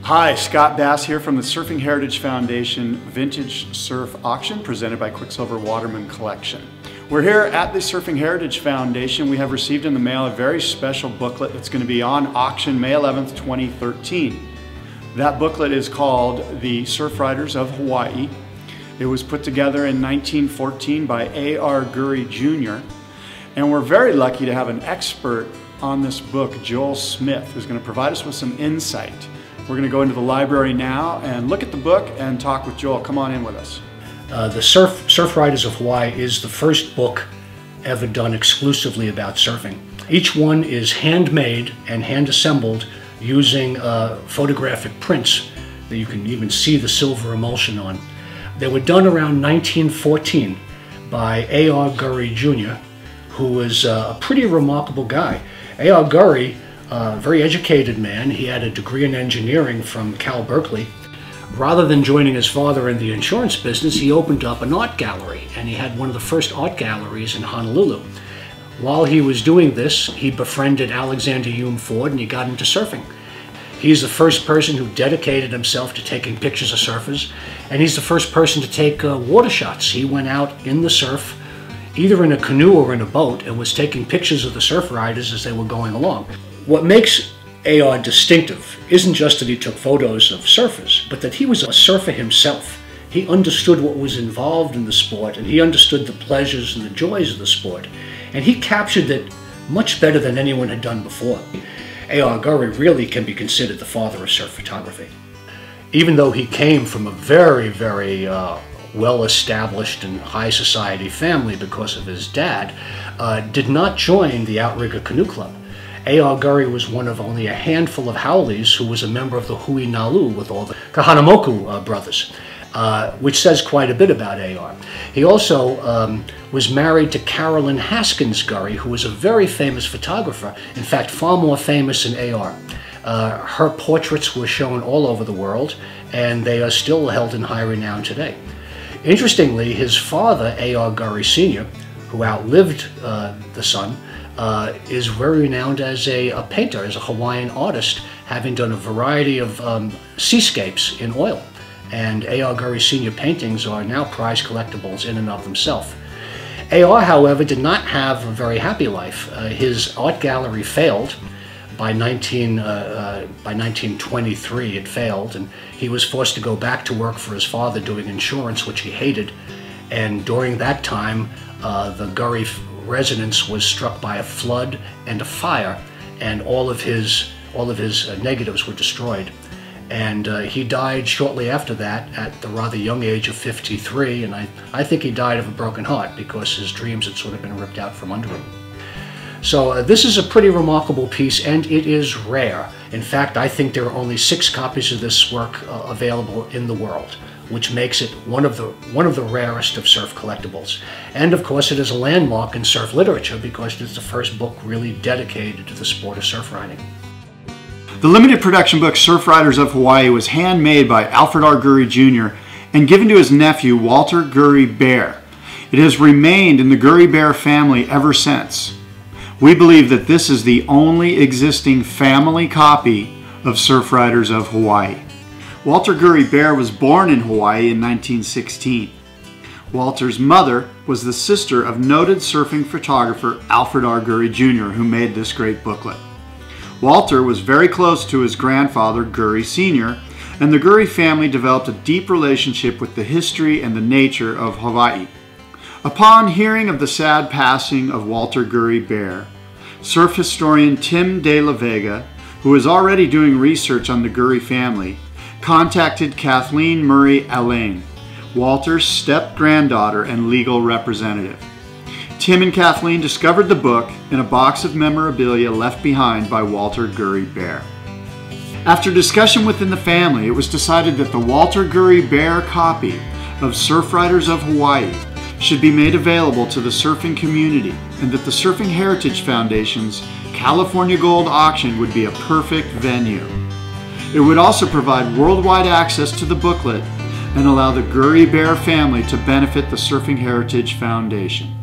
Hi, Scott Bass here from the Surfing Heritage Foundation Vintage Surf Auction presented by Quicksilver Waterman Collection. We're here at the Surfing Heritage Foundation. We have received in the mail a very special booklet that's going to be on auction May 11th, 2013. That booklet is called the Surfriders of Hawaii. It was put together in 1914 by A.R. Gurrey Jr. And we're very lucky to have an expert on this book, Joel Smith, who's going to provide us with some insight. We're going to go into the library now and look at the book and talk with Joel. Come on in with us. The Surfriders of Hawaii is the first book ever done exclusively about surfing. Each one is handmade and hand-assembled using photographic prints that you can even see the silver emulsion on. They were done around 1914 by A.R. Gurrey Jr., who was a pretty remarkable guy. A.R. Gurrey, a very educated man, he had a degree in engineering from Cal Berkeley. Rather than joining his father in the insurance business, he opened up an art gallery, and he had one of the first art galleries in Honolulu. While he was doing this, he befriended Alexander Hume Ford and he got into surfing. He's the first person who dedicated himself to taking pictures of surfers, and he's the first person to take water shots. He went out in the surf, either in a canoe or in a boat, and was taking pictures of the surf riders as they were going along. What makes A.R. distinctive isn't just that he took photos of surfers, but that he was a surfer himself. He understood what was involved in the sport, and he understood the pleasures and the joys of the sport, and he captured it much better than anyone had done before. A.R. Gurrey really can be considered the father of surf photography. Even though he came from a very, very well-established and high society family because of his dad, did not join the Outrigger Canoe Club. A.R. Gurrey was one of only a handful of haoles who was a member of the Hui Nalu with all the Kahanamoku brothers, which says quite a bit about A.R. He also was married to Carolyn Haskins Gurrey, who was a very famous photographer, in fact far more famous than A.R. Her portraits were shown all over the world, and they are still held in high renown today. Interestingly, his father, A.R. Gurrey Sr., who outlived the son, is very renowned as a painter, as a Hawaiian artist, having done a variety of seascapes in oil. And A.R. Gurrey Sr. paintings are now prized collectibles in and of themselves. A.R., however, did not have a very happy life. His art gallery failed. By 1923 it failed, and he was forced to go back to work for his father doing insurance, which he hated. And during that time, the Gurrey residence was struck by a flood and a fire, and all of his negatives were destroyed. And he died shortly after that at the rather young age of 53, and I think he died of a broken heart because his dreams had sort of been ripped out from under him. So this is a pretty remarkable piece, and it is rare. In fact, I think there are only 6 copies of this work available in the world, which makes it one of the rarest of surf collectibles. And of course it is a landmark in surf literature because it's the first book really dedicated to the sport of surf riding. The limited production book Surfriders of Hawaii was handmade by Alfred R. Gurrey Jr. and given to his nephew Walter Gurrey Bear. It has remained in the Gurrey Bear family ever since. We believe that this is the only existing family copy of Surfriders of Hawaii. Walter Gurrey Bear was born in Hawaii in 1916. Walter's mother was the sister of noted surfing photographer Alfred R. Gurrey Jr., who made this great booklet. Walter was very close to his grandfather, Gurrey Sr., and the Gurrey family developed a deep relationship with the history and the nature of Hawaii. Upon hearing of the sad passing of Walter Gurrey Bear, surf historian Tim de la Vega, who was already doing research on the Gurrey family, contacted Kathleen Murray Allain, Walter's step-granddaughter and legal representative. Tim and Kathleen discovered the book in a box of memorabilia left behind by Walter Gurrey Bear. After discussion within the family, it was decided that the Walter Gurrey Bear copy of Surfriders of Hawaii should be made available to the surfing community, and that the Surfing Heritage Foundation's California Gold auction would be a perfect venue. It would also provide worldwide access to the booklet and allow the Gurrey Bear family to benefit the Surfing Heritage Foundation.